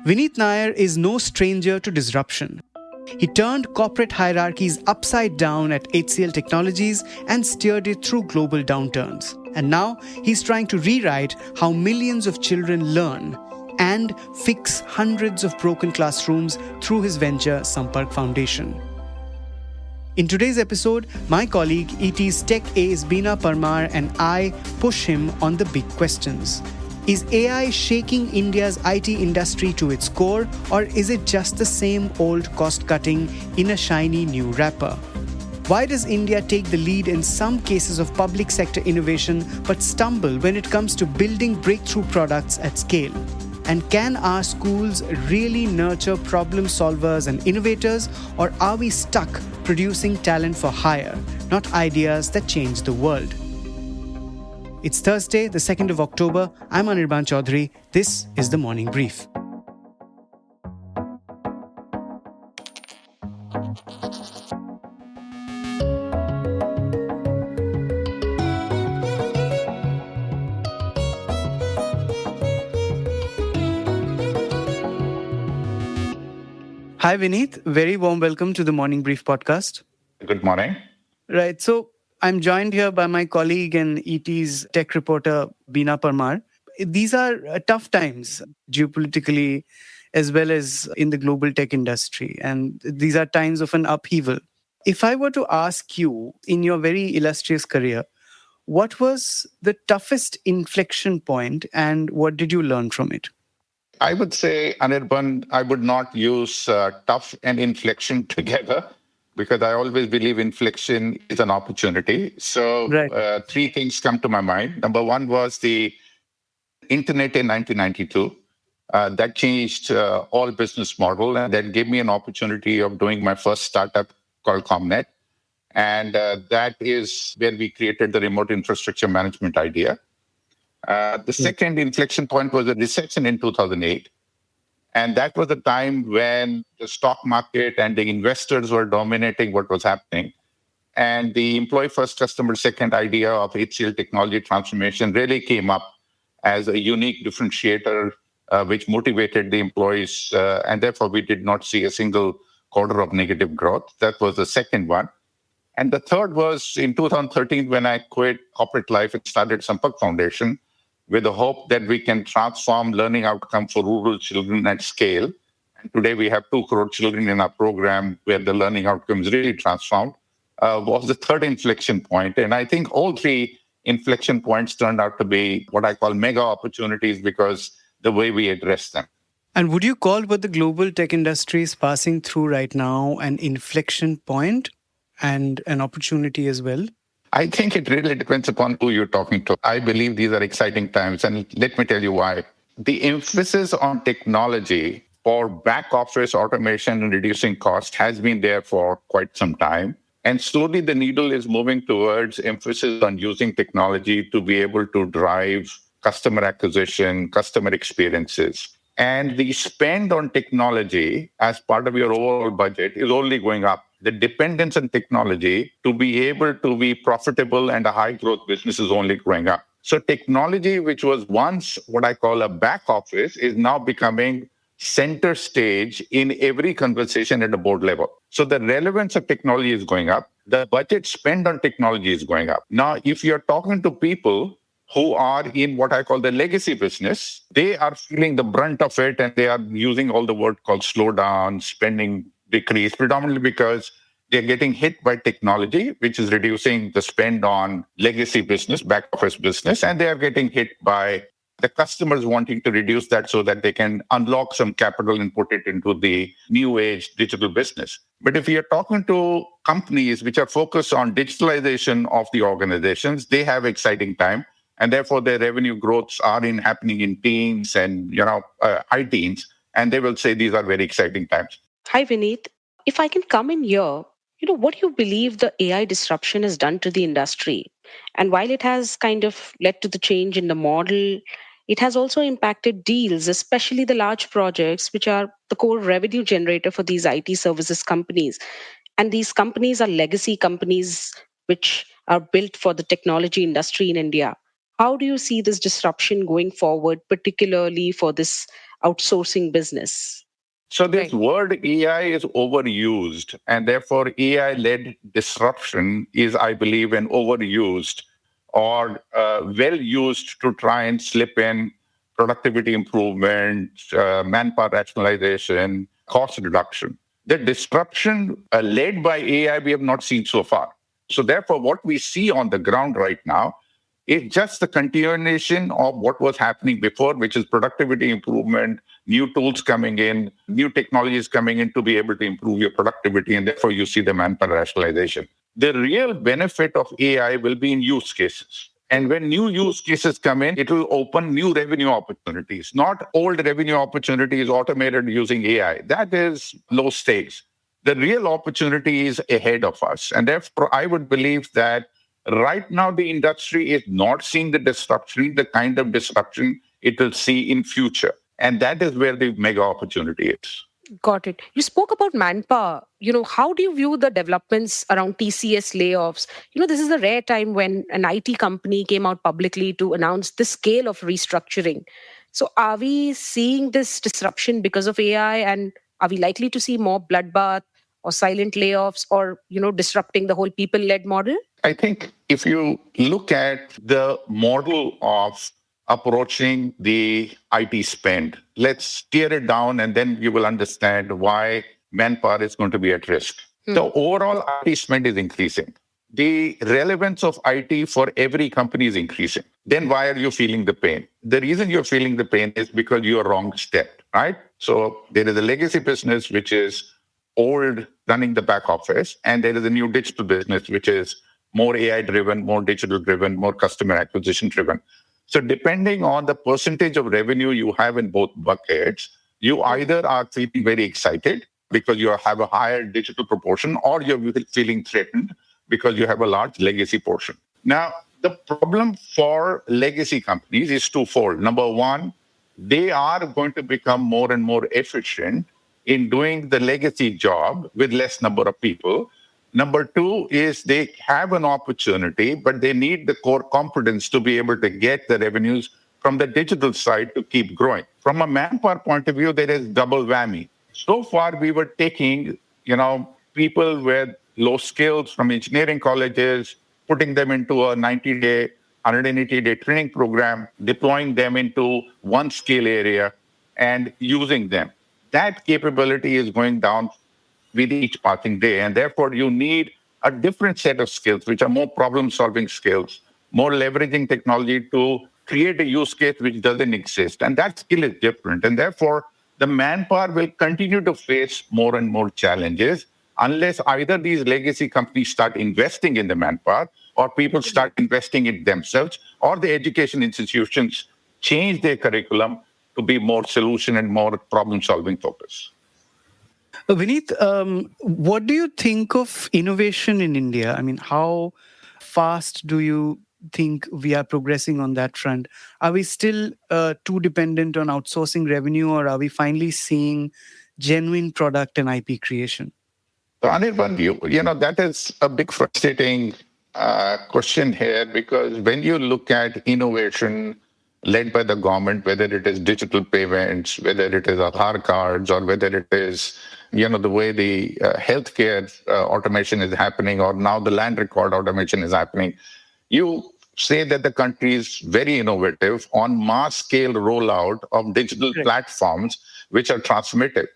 Vineet Nayar is no stranger to disruption. He turned corporate hierarchies upside down at HCL Technologies and steered it through global downturns. And now he's trying to rewrite how millions of children learn and fix hundreds of broken classrooms through his venture Sampark Foundation. In today's episode, my colleague ET's tech ace Beena Parmar and I push him on the big questions. Is AI shaking India's IT industry to its core, or is it just the same old cost-cutting in a shiny new wrapper? Why does India take the lead in some cases of public sector innovation but stumble when it comes to building breakthrough products at scale? And can our schools really nurture problem solvers and innovators, or are we stuck producing talent for hire, not ideas that change the world? It's Thursday, the 2nd of October. I'm Anirban Chowdhury. This is the Morning Brief. Hi, Vineet. Very warm welcome to the Morning Brief podcast. Good morning. Right. So I'm joined here by my colleague and ET's tech reporter, Beena Parmar. These are tough times geopolitically as well as in the global tech industry. And these are times of an upheaval. If I were to ask you, in your very illustrious career, what was the toughest inflection point and what did you learn from it? I would say, Anirban, I would not use tough and inflection together because I always believe inflection is an opportunity. So three things come to my mind. Number one was the internet in 1992. That changed all business model, and that gave me an opportunity of doing my first startup called ComNet. And that is where we created the remote infrastructure management idea. The second inflection point was a recession in 2008. And that was a time when the stock market and the investors were dominating what was happening. And the employee first, customer second idea of HCL technology transformation really came up as a unique differentiator, which motivated the employees. And therefore, we did not see a single quarter of negative growth. That was the second one. And the third was in 2013, when I quit corporate life and started Sampark Foundation, with the hope that we can transform learning outcome for rural children at scale. And today we have 2 crore children in our program where the learning outcomes really transformed, was the third inflection point. And I think all 3 inflection points turned out to be what I call mega opportunities because the way we address them. And would you call what the global tech industry is passing through right now an inflection point and an opportunity as well? I think it really depends upon who you're talking to. I believe these are exciting times, and let me tell you why. The emphasis on technology for back office automation and reducing cost has been there for quite some time. And slowly the needle is moving towards emphasis on using technology to be able to drive customer acquisition, customer experiences. And the spend on technology as part of your overall budget is only going up. The dependence on technology to be able to be profitable and a high growth business is only growing up. So technology, which was once what I call a back office, is now becoming center stage in every conversation at the board level. So the relevance of technology is going up. The budget spend on technology is going up. Now, if you're talking to people who are in what I call the legacy business, they are feeling the brunt of it and they are using all the word called slowdown, spending decrease, predominantly because they're getting hit by technology, which is reducing the spend on legacy business, back office business, and they are getting hit by the customers wanting to reduce that so that they can unlock some capital and put it into the new age digital business. But if you're talking to companies which are focused on digitalization of the organizations, they have exciting time. And therefore, their revenue growths are happening in teens and high teens. And they will say these are very exciting times. Hi, Vineet. If I can come in here, what do you believe the AI disruption has done to the industry? And while it has kind of led to the change in the model, it has also impacted deals, especially the large projects, which are the core revenue generator for these IT services companies. And these companies are legacy companies which are built for the technology industry in India. How do you see this disruption going forward, particularly for this outsourcing business. So this Right. word AI is overused, and therefore AI-led disruption is, I believe, an overused or well used to try and slip in productivity improvement, manpower rationalization, cost reduction. The disruption led by AI we have not seen so far. So therefore, what we see on the ground right now is just the continuation of what was happening before, which is productivity improvement, new tools coming in, new technologies coming in to be able to improve your productivity, and therefore you see the manpower rationalization. The real benefit of AI will be in use cases. And when new use cases come in, it will open new revenue opportunities, not old revenue opportunities automated using AI. That is low stakes. The real opportunity is ahead of us. And therefore, I would believe that right now the industry is not seeing the kind of disruption it will see in future. And that is where the mega opportunity is. Got it. You spoke about manpower. How do you view the developments around TCS layoffs? This is a rare time when an IT company came out publicly to announce the scale of restructuring. So, are we seeing this disruption because of AI, and are we likely to see more bloodbath or silent layoffs, or disrupting the whole people-led model? I think if you look at the model of approaching the IT spend, let's tear it down and then you will understand why manpower is going to be at risk. The overall IT spend is increasing. The relevance of IT for every company is increasing. Then why are you feeling the pain? The reason you're feeling the pain is because you're wrong step, right? So there is a legacy business which is old running the back office, and there is a new digital business which is more AI driven, more digital driven, more customer acquisition driven. So, depending on the percentage of revenue you have in both buckets, you either are feeling very excited because you have a higher digital proportion, or you're feeling threatened because you have a large legacy portion. Now, the problem for legacy companies is twofold. Number one, they are going to become more and more efficient in doing the legacy job with less number of people. Number two is they have an opportunity, but they need the core competence to be able to get the revenues from the digital side to keep growing. From a manpower point of view, there is double whammy. So far, we were taking, people with low skills from engineering colleges, putting them into a 90-day, 180-day training program, deploying them into one skill area and using them. That capability is going down with each passing day. And therefore, you need a different set of skills, which are more problem solving skills, more leveraging technology to create a use case which doesn't exist. And that skill is different. And therefore, the manpower will continue to face more and more challenges unless either these legacy companies start investing in the manpower, or people start investing in themselves, or the education institutions change their curriculum to be more solution and more problem solving focused. Vineet, what do you think of innovation in India? I mean, how fast do you think we are progressing on that front? Are we still too dependent on outsourcing revenue, or are we finally seeing genuine product and IP creation? So, Anirban, that is a big frustrating question here, because when you look at innovation led by the government, whether it is digital payments, whether it is Aadhaar cards, or whether it is, the way the healthcare automation is happening, or now the land record automation is happening, you say that the country is very innovative on mass scale rollout of digital Correct. platforms, which are transformative.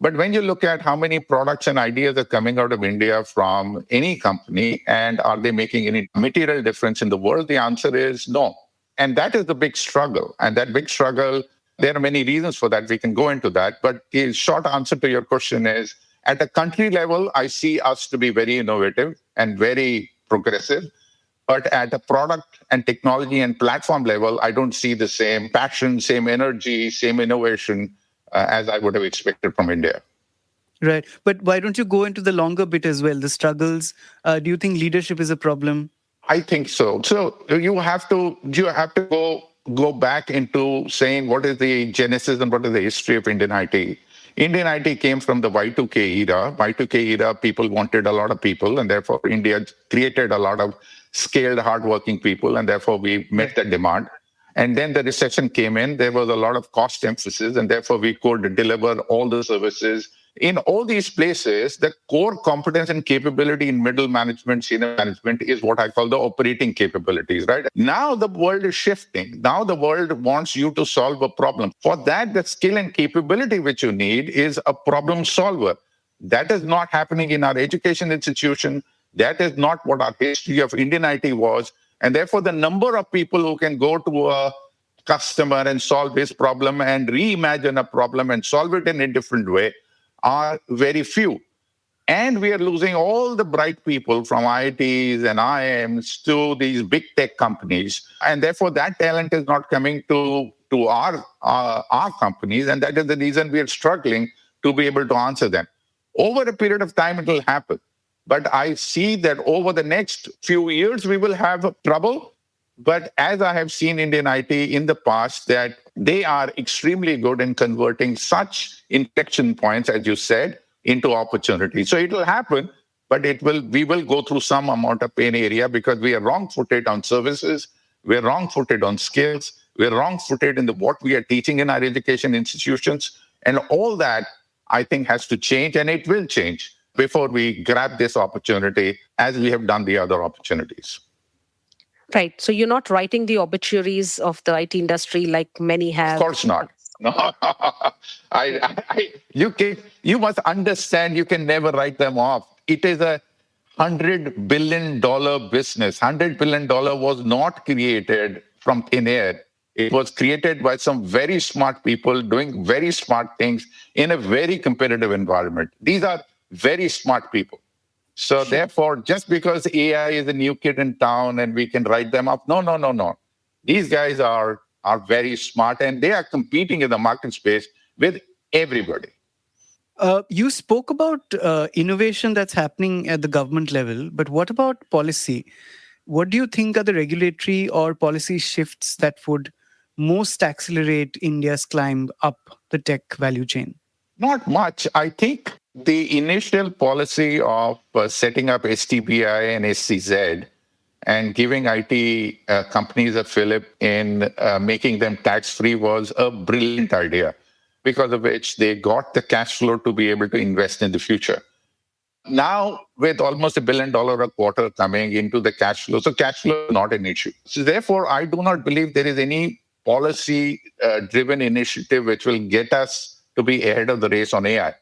But when you look at how many products and ideas are coming out of India from any company, and are they making any material difference in the world, the answer is no. And that is the big struggle. And that big struggle, there are many reasons for that. We can go into that. But the short answer to your question is, at a country level, I see us to be very innovative and very progressive. But at a product and technology and platform level, I don't see the same passion, same energy, same innovation as I would have expected from India. Right. But why don't you go into the longer bit as well, the struggles? Do you think leadership is a problem? I think so. So you have to go back into saying what is the genesis and what is the history of Indian IT. Indian IT came from the Y2K era. Y2K era, people wanted a lot of people, and therefore India created a lot of skilled, hardworking people, and therefore we met that demand. And then the recession came in. There was a lot of cost emphasis, and therefore we could deliver all the services. In all these places, the core competence and capability in middle management, senior management is what I call the operating capabilities, right? Now the world is shifting. Now the world wants you to solve a problem. For that, the skill and capability which you need is a problem solver. That is not happening in our education institution. That is not what our history of Indian IT was. And therefore, the number of people who can go to a customer and solve his problem and reimagine a problem and solve it in a different way are very few. And we are losing all the bright people from IITs and IIMs to these big tech companies. And therefore, that talent is not coming to our companies. And that is the reason we are struggling to be able to answer them. Over a period of time, it will happen. But I see that over the next few years, we will have trouble. But as I have seen Indian IT in the past, that they are extremely good in converting such inflection points, as you said, into opportunities. So it will happen, but we will go through some amount of pain area because we are wrong-footed on services, we're wrong-footed on skills, we're wrong-footed in what we are teaching in our education institutions. And all that, I think, has to change, and it will change before we grab this opportunity as we have done the other opportunities. Right. So you're not writing the obituaries of the IT industry like many have. Of course not. No, you must understand. You can never write them off. It is a $100 billion business. $100 billion was not created from thin air. It was created by some very smart people doing very smart things in a very competitive environment. These are very smart people. So therefore, just because AI is a new kid in town and we can write them up, no. These guys are very smart and they are competing in the market space with everybody. You spoke about innovation that's happening at the government level, but what about policy? What do you think are the regulatory or policy shifts that would most accelerate India's climb up the tech value chain? Not much. I think the initial policy of setting up STPI and SCZ and giving IT companies a fillip in making them tax-free was a brilliant idea, because of which they got the cash flow to be able to invest in the future. Now, with almost $1 billion a quarter coming into the cash flow, so cash flow is not an issue. So therefore, I do not believe there is any policy-driven initiative which will get us to be ahead of the race on AI.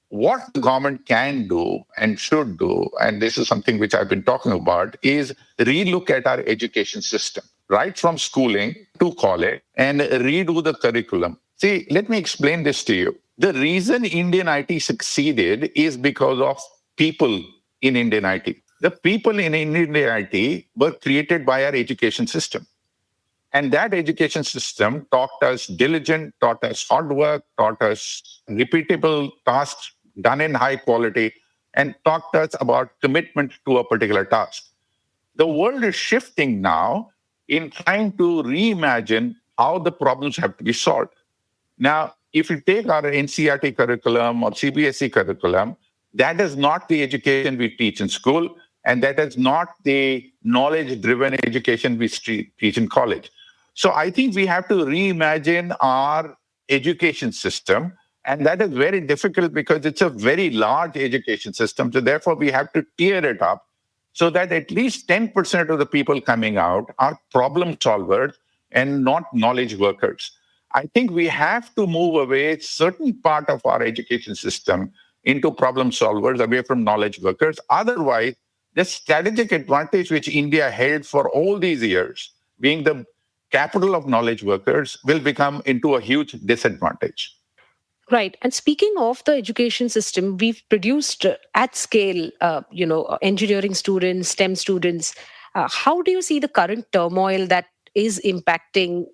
What the government can do and should do, and this is something which I've been talking about, is relook at our education system, right from schooling to college, and redo the curriculum. See, let me explain this to you. The reason Indian IT succeeded is because of people in Indian IT. The people in Indian IT were created by our education system. And that education system taught us diligence, taught us hard work, taught us repeatable tasks done in high quality, and taught us about commitment to a particular task. The world is shifting now in trying to reimagine how the problems have to be solved. Now, if you take our NCERT curriculum or CBSE curriculum, that is not the education we teach in school, and that is not the knowledge-driven education we teach in college. So I think we have to reimagine our education system, and that is very difficult because it's a very large education system. So therefore, we have to tier it up so that at least 10% of the people coming out are problem solvers and not knowledge workers. I think we have to move away certain part of our education system into problem solvers, away from knowledge workers. Otherwise, the strategic advantage which India held for all these years, being the capital of knowledge workers, will become into a huge disadvantage. Right. And speaking of the education system, we've produced at scale, engineering students, STEM students. How do you see the current turmoil that is impacting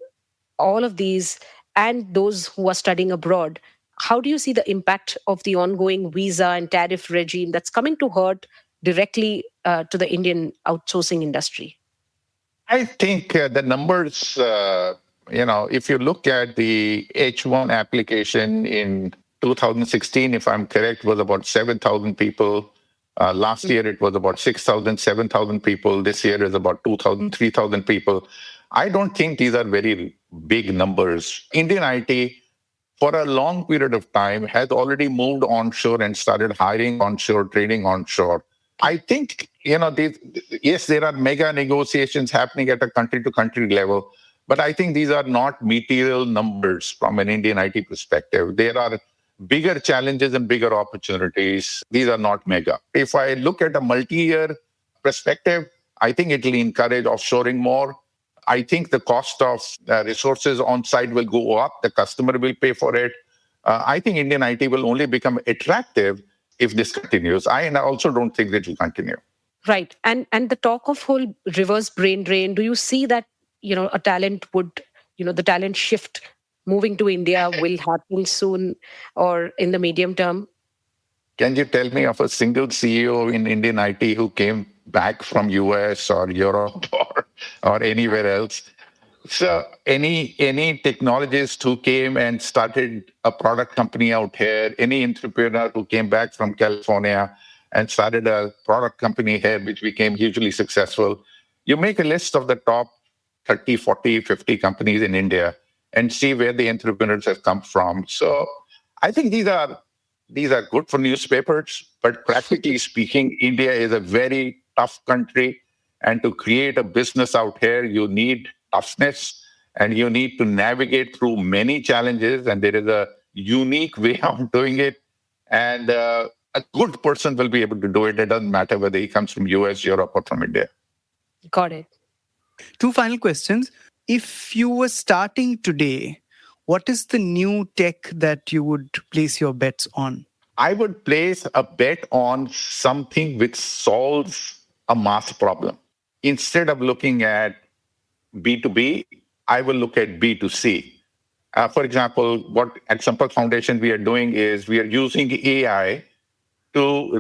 all of these and those who are studying abroad? How do you see the impact of the ongoing visa and tariff regime that's coming to hurt directly to the Indian outsourcing industry? I think the numbers, if you look at the H1 application in 2016, if I'm correct, was about 7,000 people. Last year, it was about 6,000, 7,000 people. This year is about 2,000, 3,000 people. I don't think these are very big numbers. Indian IT, for a long period of time, has already moved onshore and started hiring onshore, training onshore. I think, yes, there are mega negotiations happening at a country to country level, but I think these are not material numbers from an Indian IT perspective. There are bigger challenges and bigger opportunities. These are not mega. If I look at a multi-year perspective, I think it will encourage offshoring more. I think the cost of resources on site will go up. The customer will pay for it. I think Indian IT will only become attractive if this continues. I also don't think it will continue. Right. And the talk of whole reverse brain drain, do you see that, a talent would, the talent shift moving to India will happen soon or in the medium term? Can you tell me of a single CEO in Indian IT who came back from US or Europe or anywhere else? So any technologist who came and started a product company out here, any entrepreneur who came back from California and started a product company here, which became hugely successful, you make a list of the top 30, 40, 50 companies in India and see where the entrepreneurs have come from. So I think these are good for newspapers, but practically speaking, India is a very tough country. And to create a business out here, you need toughness and you need to navigate through many challenges. And there is a unique way of doing it. And a good person will be able to do it. It doesn't matter whether he comes from US, Europe, or from India. Got it. Two final questions. If you were starting today, what is the new tech that you would place your bets on? I would place a bet on something which solves a mass problem. Instead of looking at B2B, I will look at B2C. For example, what at Sampark Foundation we are doing is we are using AI to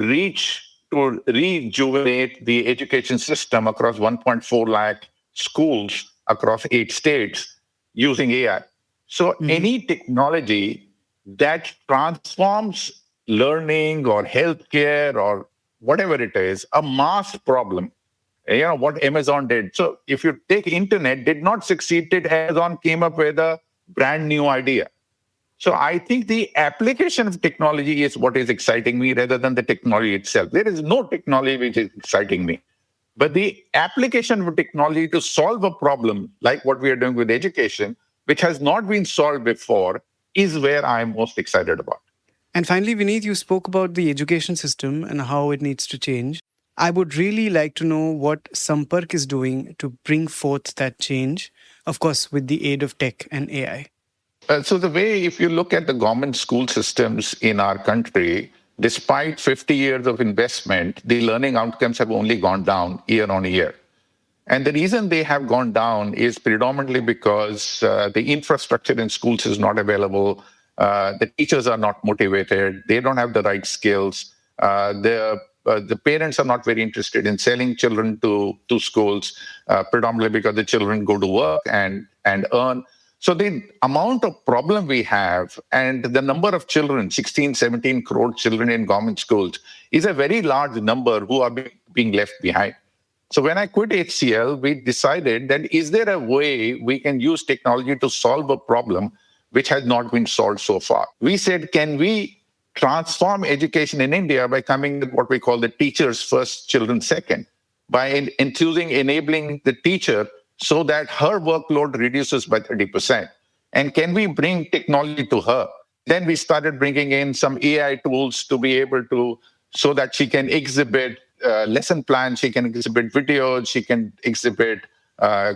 rejuvenate the education system across 1.4 lakh schools across 8 states using AI. So any technology that transforms learning or healthcare or whatever it is, a mass problem, what Amazon did. So if you take internet, did not succeed, Amazon came up with a brand new idea. So I think the application of technology is what is exciting me rather than the technology itself. There is no technology which is exciting me. But the application of technology to solve a problem like what we are doing with education, which has not been solved before, is where I'm most excited about. And finally, Vineet, you spoke about the education system and how it needs to change. I would really like to know what Sampark is doing to bring forth that change, of course, with the aid of tech and AI. So the way, if you look at the government school systems in our country, despite 50 years of investment, the learning outcomes have only gone down year on year. And the reason they have gone down is predominantly because the infrastructure in schools is not available. The teachers are not motivated. They don't have the right skills. The parents are not very interested in sending children to schools, predominantly because the children go to work and earn. So the amount of problem we have and the number of children, 16, 17 crore children in government schools, is a very large number who are being left behind. So when I quit HCL, we decided that is there a way we can use technology to solve a problem which has not been solved so far? We said, can we transform education in India by coming with what we call the teachers first, children second, by enabling the teacher so that her workload reduces by 30%. And can we bring technology to her? Then we started bringing in some AI tools to be able to, so that she can exhibit lesson plans, she can exhibit videos, she can exhibit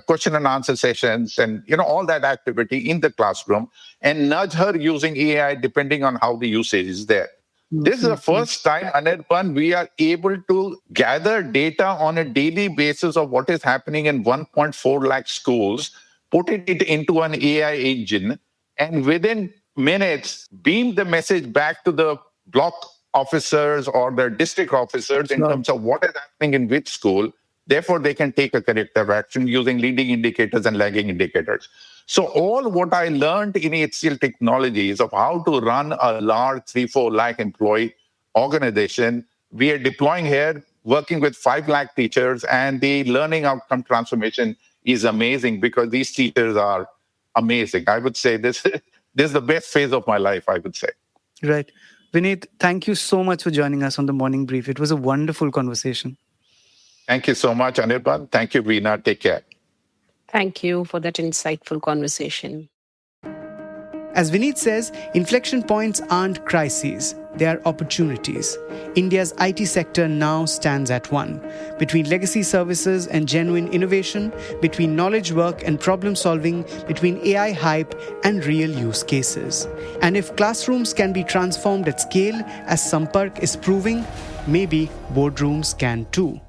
question and answer sessions and all that activity in the classroom and nudge her using AI depending on how the usage is there. This is the first time, Anirban, we are able to gather data on a daily basis of what is happening in 1.4 lakh schools, put it into an AI engine, and within minutes, beam the message back to the block officers or the district officers in terms of what is happening in which school. Therefore, they can take a corrective action using leading indicators and lagging indicators. So all what I learned in HCL Technologies of how to run a large 3-4 lakh employee organization, we are deploying here, working with 5 lakh teachers, and the learning outcome transformation is amazing because these teachers are amazing. I would say this, this is the best phase of my life, I would say. Right. Vineet, thank you so much for joining us on the morning brief. It was a wonderful conversation. Thank you so much, Anirban. Thank you, Beena. Take care. Thank you for that insightful conversation. As Vineet says, inflection points aren't crises, they are opportunities. India's IT sector now stands at one. Between legacy services and genuine innovation, between knowledge work and problem solving, between AI hype and real use cases. And if classrooms can be transformed at scale, as Sampark is proving, maybe boardrooms can too.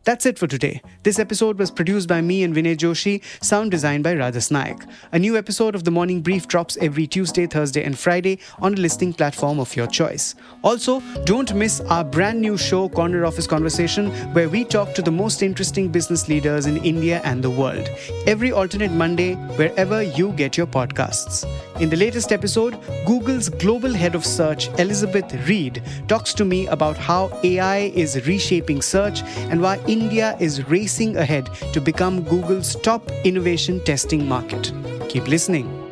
That's it for today. This episode was produced by me and Vinay Joshi, sound designed by Radhas Naik. A new episode of The Morning Brief drops every Tuesday, Thursday and Friday on a listening platform of your choice. Also, don't miss our brand new show, Corner Office Conversation, where we talk to the most interesting business leaders in India and the world. Every alternate Monday, wherever you get your podcasts. In the latest episode, Google's global head of search, Elizabeth Reed, talks to me about how AI is reshaping search and why India is racing ahead to become Google's top innovation testing market. Keep listening.